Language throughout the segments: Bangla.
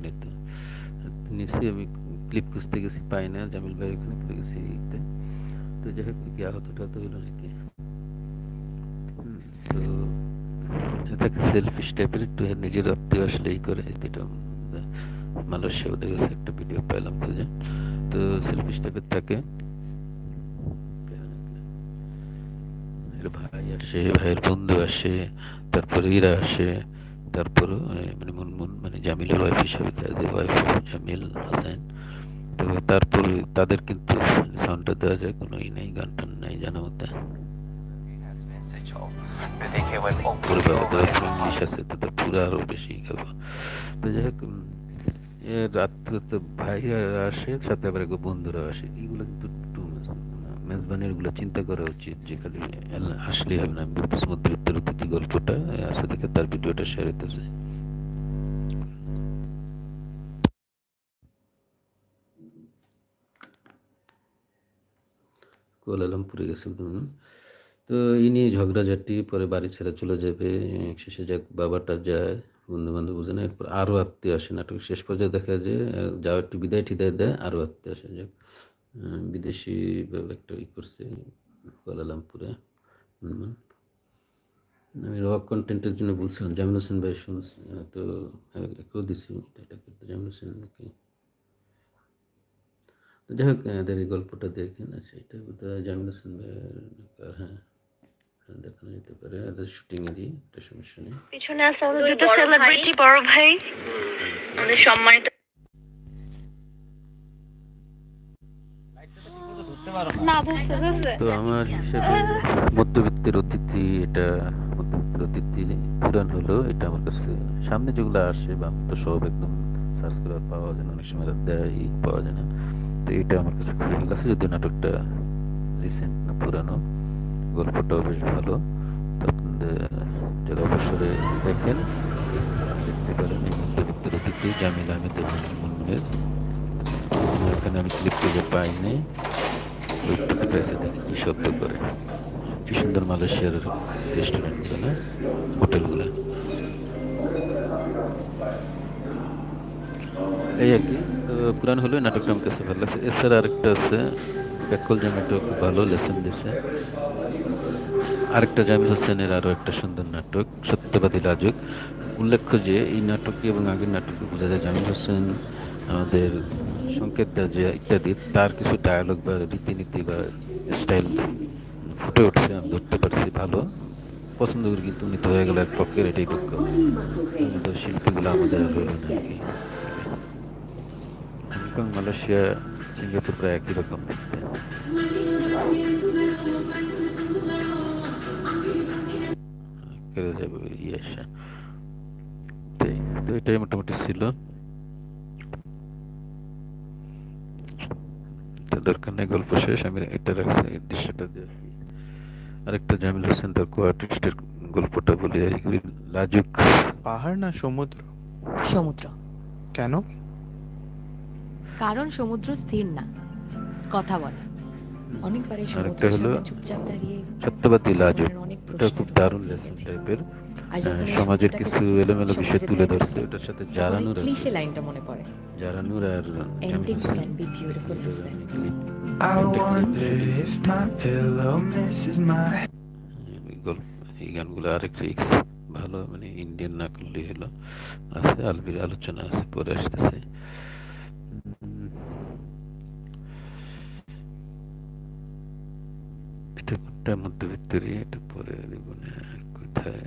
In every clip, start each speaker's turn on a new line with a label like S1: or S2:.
S1: নেই তো নিচে আমি ক্লিপ খুঁজতে গেছি, পাই না, জামিল ভাই ওখানে পড়ে গেছি ইতে। তো যাই হোক কি আহতটা তো হইলো নাকি। তো এটাকে সেলফিশ টাইপের একটু নিজের আত্মীয় আসলে এই করে এটা মালয়েশিয়া ওদের কাছে একটা ভিডিও পাইলাম খুঁজে। তো সেলফিশ টাইপের থাকে, এর ভাই আসে, ভাইয়ের বন্ধু আসে, তারপরে ইরা আসে, তারপর মানে মুনমুন মানে জামিলের ওয়াইফ হিসেবে যে ওয়াইফ জামিল হোসেন। তো তারপর তাদের কিন্তু সাউন্ডটা দেওয়া যায়, কোনো ই নেই, গান টান নেই জানা মতে। ওরে বাবা, তারা ইংলিশ আছে, তাদের পুরো আরো বেশি খাবো। তো যাই হোক রাত্রে তো ভাইয়ারা আসে, সাথে আবার এক বন্ধুরা আসে, এগুলো কিন্তু একটু মেজবানির গুলো চিন্তা করা উচিত যে খালি আসলেই হবে না। আমি বলতেছি মধ্যবিত্তের অতিথি গল্পটা আছে দেখে তার ভিডিওটা শেয়ার হইতেছে। কুয়ালালামপুরে গেছে তো এই নিয়ে ঝগড়াঝাটি, পরে বাড়ি ছেড়ে চলে যাবে। শেষে যাক বাবাটা যায়, বন্ধু বান্ধব বুঝে না, এরপর আরও আত্মীয় আসে। নাটক শেষ পর্যায়ে দেখা যায় যাও একটু বিদায় টিদায় দেয়, আরও আত্মীয় আসে। যাক বিদেশি একটা ই করছে কুয়ালালামপুরে হনুমান। আমি রক কন্টেন্টের জন্য বলছিলাম জামিল হোসেন ভাই শুনছি, তো একেও দিছি এটা করতে জামিল হোসেন নাকি। তো যাই হোক এদের এই গল্পটা দেখেন। আচ্ছা, এটা বোধহয় জামিল হোসেন ভাইয়ের, হ্যাঁ দেখানো যেতে পারে, এদের শুটিংয়েরই, একটা সমস্যা নেই।
S2: পিছনে আছে আমাদের দুটো সেলিব্রিটি বড় ভাই, আমাদের সম্মানিত। না ধরছে ধরছে।
S1: তো আমার হিসাবে মধ্যবিত্তের অতিথি, এটা মধ্যবিত্তের অতিথি পুরান হলো, এটা আমার কাছে সামনে যেগুলো আসে বা আমি তো সব একদম সার্চ করে পাওয়া যায় না, অনেক সময় দেয় পাওয়া যায় না। তো এটা আমার কাছে খুব ভালো লাগছে, যদিও নাটকটা রিসেন্ট না পুরানো, গল্পটাও বেশ ভালো। তো আপনাদের যারা অবসরে দেখেন দেখতে পারেন এই মধ্যবিত্তের অতিথি জামিল আহমেদ এবং মুনমুনের। এখানে আমি ক্লিপ থেকে পাইনি, ওইটুকু পেয়েছে, দেখি কি শব্দ করে, কি সুন্দর মালয়েশিয়ার রেস্টুরেন্টগুলো না, হোটেলগুলো, এই আর কি। তো পুরান হলেও নাটকটা আমার কাছে ভালো লাগছে। এছাড়া আরেকটা আছে ব্যাককল জামিলটা খুব ভালো লেসন দিছে। আরেকটা জামিল হোসেনের আরো একটা সুন্দর নাটক সত্যবাদী লাজুক। উল্লেখ্য যে এই নাটকে এবং আগের নাটকে বোঝা যায় জামিল হোসেন আমাদের সংকেত দেয় যে ইত্যাদি তার কিছু ডায়ালগ বা রীতিনীতি বা স্টাইল ফুটে উঠছে, আমি ধরতে পারছি ভালো। পছন্দ করি, কিন্তু উনি তো হয়ে গেল এক পক্ষের, এটাই দুঃখ। তো শিল্পীগুলো আমাদের আর রইল না আর কি। হংকং, মালয়েশিয়া, সিঙ্গাপুর প্রায় একই রকম দেখতে। কেড়ে যাবে ইয়ে আসা। তো এটাই মোটামুটি ছিল, এটা দরকার নেই, গল্প শেষ। আমি এটা রাখছি, এই দৃশ্যটা দিয়ে আরেকটা জামিল হোসেন তার কো আর্টিস্টের গল্পটা বলি। এইগুলি লাজুক।
S3: পাহাড় না সমুদ্র?
S4: সমুদ্র।
S3: কেন?
S4: কারণ সমুদ্র স্থির না, কথা বলে। অনেকবার এই
S1: আরেকটা
S4: সমুদ্রের
S1: হলো
S4: সামনে চুপচাপ দাঁড়িয়ে
S1: সত্যবাদী লাজুক,
S4: জীবনের অনেক
S1: এটা খুব
S4: প্রশ্নের উত্তর
S1: দারুণ
S4: খুঁজে
S1: লেসন
S4: গেছি।
S1: টাইপের।
S4: আর যখন এই
S1: সমাজের
S4: সূর্যটাকে
S1: কিছু
S4: দেখি,
S1: এলোমেলো বিষয়
S4: সমুদ্রে
S1: তুলে
S4: থেমে
S1: ধরছে,
S4: থাকি,
S1: ওটার সাথে
S4: তখন এই
S1: জারানুর আছে।
S4: ক্লিশে লাইনটা মনে পড়ে,
S1: জারানুর আর Jamil
S4: endings
S1: Hossain
S4: can be beautiful
S1: সুন্দর
S4: অ্যাজ ওয়েল।
S1: ক্লিপ,
S5: I
S1: একটা clip
S5: wonder if my pillow misses my
S1: গল্প। এই গানগুলো আরেক রিক্স, ভালো মানে ইন্ডিয়ান না করলেই হলো। আছে আলবির আলোচনা আছে, পরে আসতেছে। এটা কোনটা মধ্যবিত্তরই, এটা পরে দিব না, কোথায়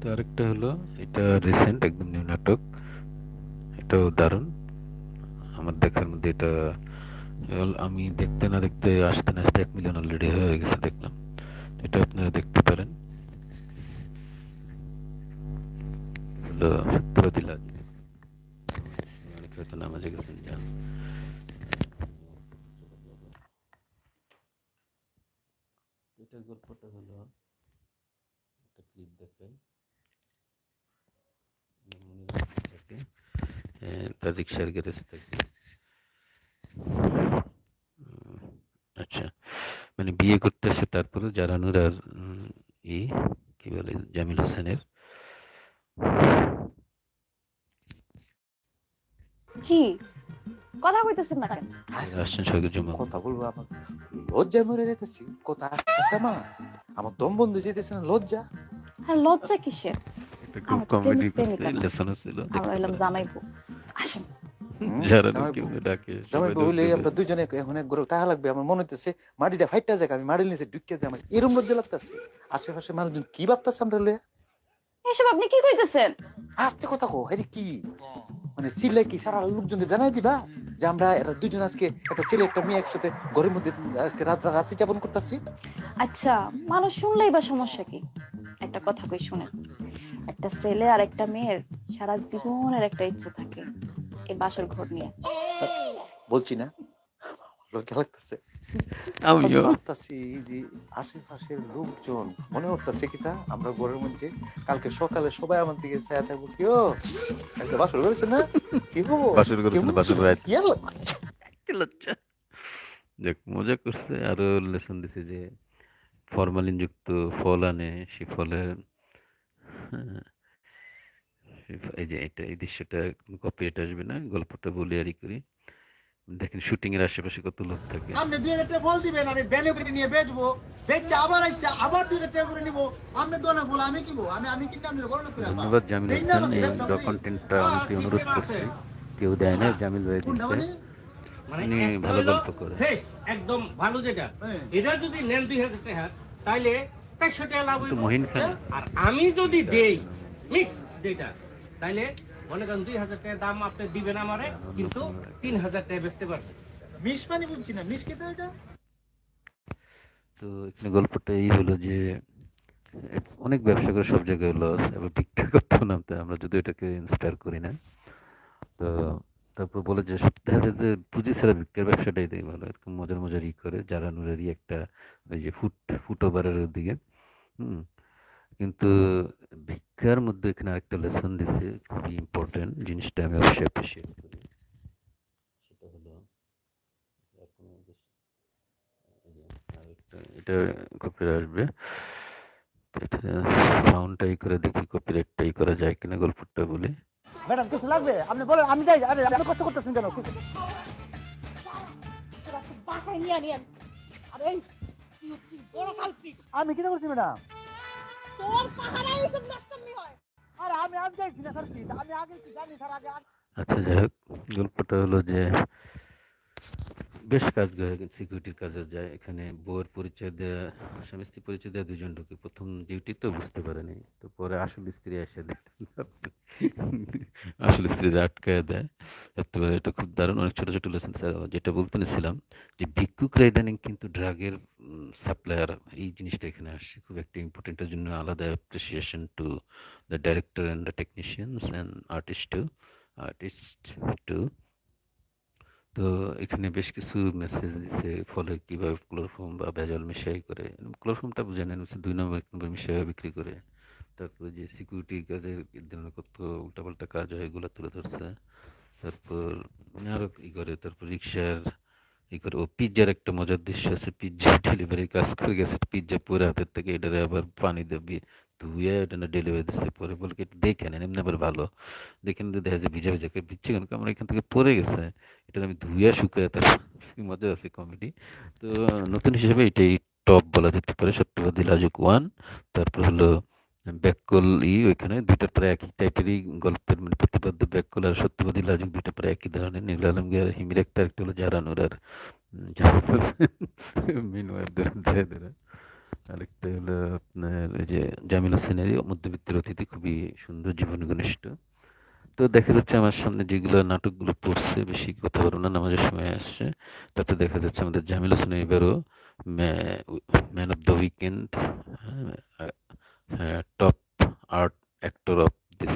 S1: তো আরেকটা হলো, এটা রিসেন্ট একদম নিউ নাটক, এটাও দারুণ আমার দেখার মধ্যে। এটা আমি দেখতে না দেখতে আসতে না আসতে 1 মিলিয়ন অলরেডি হয়ে গেছে দেখলাম। এটা আপনারা দেখতে পারেন, হলো সত্যবাদী লাজ। অনেক হয়তো নামাজে গেছেন, যান। এটার গল্পটা হলো একটা ক্লিপ দেখাই। মনির আহমেদ থাকে, তার রিক্সার গ্যারেজ থাকে। আচ্ছা, মানে বিয়ে করতেছে, তারপরে জারানুর আর ই কি বলে জামিল হোসেনের
S2: কি কথা কইতেছেন না কেন?
S1: আসছেন সৈকত জুমা।
S6: কথা বলবো আমার লজ্জায় মরে যেতেছি, কথা আসতেছে আমার, আমার দম বন্ধু যেতেছে না লজ্জা।
S2: আর লজ্জা কিসের?
S1: একটা
S2: আমার
S1: খুব
S2: তো
S1: কমেডি
S2: প্রেমিক
S1: করছে,
S2: প্রেমিকা না।
S1: লেসনও ছিল,
S2: আমরা
S1: দেখতে
S2: এলাম
S1: পারেন।
S2: জামাইবু। আসেন।
S1: জারানু
S6: জামাই
S1: কেউ ডাকে,
S6: জামাই
S1: সবাই
S6: বউ হইলে
S1: দৌড়
S6: আমরা দুজনে এখন এক ঘরে তাহা লাগবে। আমার মনে হইতেছে মাটিটা ফাইটটা যাক, আমি মাটির নিচে ঢুকে যাই, আমার এরম লজ্জা লাগতেছে। আশেপাশে মানুষজন কি ভাবতেছে আমরা লইয়া?
S2: এসব আপনি কি কইতেছেন?
S6: আস্তে কথা কো, আরে কি মানে সিলে কি সারা লোকজনকে জানাই দিবা যে আমরা এরা দুজন আজকে একটা ছেলে একটা মেয়ে একসাথে ঘরের মধ্যে আজকে রাত্রি যাপন করতেছি?
S2: আচ্ছা, মানুষ শুনলেই বা সমস্যা কি? একটা কথা কই শুনেন। একটা ছেলে আর একটা মেয়ের সারা জীবনের একটা ইচ্ছে থাকে, এই বাসর ঘর নিয়ে।
S6: বলছি না লজ্জা লাগতেছে।
S1: আমিও
S6: ভাবতাছি যে আশেপাশের লোকজন মনে হচ্ছে কি তা আমরা ঘরের মধ্যে কালকে সকালে সবাই আমার দিকে চেয়ে থাকবো, কি ও একটা বাসর করেছে না, কি হবো
S1: বাসর করেছে না, বাসর রাত।
S6: কি আর
S1: কি লজ্জা। দেখ, মজা করছে, আরো লেসন দিছে যে ফরমালিন যুক্ত ফল আনে, সে ফলের এই যে এটা এই দৃশ্যটা কপিরাইট আসবে না, গল্পটা বলি আর ই করি। দেখেন শুটিং এর আশেপাশে কত লোক থাকে।
S7: আপনি 2000 টাকা ফল দিবেন, আমি ব্যানে করে নিয়ে বেচবো, বেচে আবার আইসা আবার 2000 টাকা করে নিবো। আপনি দোনা বল, আমি কিনবো, আমি কিনতে আপনি বড় লোক করে আনবো।
S1: ধন্যবাদ জামিল হোসেন, এই কন্টেন্টটা অনেকে অনুরোধ করছে, কেউ দেয় না, জামিল ভাই
S7: কোনটা
S1: দিচ্ছে।
S7: মানে?
S1: উনি
S8: একটা
S1: ভালো
S8: হলো
S1: গল্প করে।
S8: ফ্রেশ, একদম ভালো যেটা,
S7: হ্যাঁ।
S8: এটা যদি নেন 2000 টাকা, তাইলে 400 টাকা লাভ
S1: তো
S8: হইব।
S1: মহিন খান
S8: আর আমি যদি দেই মিক্স যেটা, তাইলে মনে করেন 2000 টাকা দাম আপনি দিবেন আমারে, কিন্তু 3000 টাকা বেচতে পারবেন।
S7: মিস মানে বুঝছি না, মিস খেতে ওইটা?
S1: তো এখানে গল্পটা এই হলো যে অনেক ব্যবসা করে সব জায়গায় লস, এবার ভিক্ষা করতেও নামতে, আমরা যদি এটাকে ইন্সপায়ার করি না। তো তারপর বলে যে দেখা যায় যে পুঁজি ছাড়া ভিক্ষার ব্যবসাটাই দেয় ভালো, এরকম মজার মজার ই করে যারা নুরেরই একটা ওই যে ফুট ওভারের দিকে। হুম, কিন্তু ভিক্ষার মধ্যে এখানে আরেকটা লেসন দিছে, খুবই ইম্পর্টেন্ট জিনিসটা, আমি অবশ্যই অ্যাপ্রিসিয়েট করি। সেটা হলো এখন এটা কপিরাইট আসবে, এটা সাউন্ডটাই করে দেখি কপিরাইটটাই করা যায় কিনা, গল্পটা বলি।
S7: ম্যাডাম কিছু লাগবে আপনি বলেন, আমি যাই। আরে আপনি কষ্ট করতেছেন কেন?
S9: বাসায় নিয়ে নিয়ে আরে কি হচ্ছে বড় কালপিট
S7: আমি কি করছি ম্যাডাম?
S9: তোর পাহাড়ে এইসব নষ্টমি হয়।
S7: আরে আমি যাইছি না স্যার, কি আমি আগে কি জানি স্যার, আগে
S1: আচ্ছা, যাই হোক, গল্পটা হলো যে বেশ কাজ করে, সিকিউরিটির কাজে যায়। এখানে বউয়ের পরিচয় দেয়া, স্বামী স্ত্রী পরিচয় দেওয়া দুজন ঢুকে, প্রথম ডিউটি তো বুঝতে পারেনি, তো পরে আসল স্ত্রী এসে আসল স্ত্রী আটকায় দেয়। একেবারে এটা খুব দারুণ, অনেক ছোট ছোট লেসন। যেটা বলতে নিছিলাম যে ভিক্ষুকরা ইদানিং কিন্তু ড্রাগের সাপ্লায়ার, এই জিনিসটা এখানে আসছে খুব একটা ইম্পর্টেন্টের জন্য। আলাদা appreciation to the director and the technicians and artist too. তো এখানে বেশ কিছু মেসেজ দিছে, ফলে কিভাবে ক্লোরোফর্ম বা ভেজাল মিশাই করে, ক্লোরোফর্মটা বুঝে নেন, 2 নম্বর মিশাই বিক্রি করে। তারপরে যে সিকিউরিটি কাজের ধরনের কত উল্টাপাল্টা কাজ হয় এগুলো তুলে ধরছে। তারপর মানে আরো ই করে, তারপর রিক্সার ই করে। ও পিৎজার একটা মজার দৃশ্য আছে, পিৎজা ডেলিভারি কাজ করে গেছে, পিৎজা পুরো হাতের থেকে এটারে আবার পানি দেবে ধুয়ে এটা না ডেলিভারি দিচ্ছে। পরে বলে কি দেখে নেন, এমনি আবার ভালো দেখে নিতে দেখা যায় ভিজা ভিজা ভিজছে কেন, আমার এখান থেকে পড়ে গেছে, এটা আমি ধুয়ে শুকায়, তার মজা আছে, কমেডি। তো নতুন হিসেবে এটাই টপ বলা যেতে পারে, সত্যবাদী লাজুক 1। তারপর হলো ব্যাককল ওইখানে দুইটা প্রায় একই টাইপেরই গল্পের, মানে প্রতিপাদ্য ব্যাককল আর সত্যবাদী লাজুক দুইটা প্রায় একই ধরনের। নীল আলমগীর আর হিমির একটা হলো জারানুর আর মিনু ধরে। আরেকটা হলো আপনার ওই যে জামিল হোসেনের মধ্যবিত্তের অতিথি, খুবই সুন্দর জীবন ঘনিষ্ঠ। তো দেখা যাচ্ছে আমার সামনে যেগুলো নাটকগুলো পড়ছে, বেশি কথা বলবো না, নামাজের সময় আসছে, তাতে দেখা যাচ্ছে আমাদের জামিল হোসেন এবারও ম্যান অফ দ্য উইকেন্ড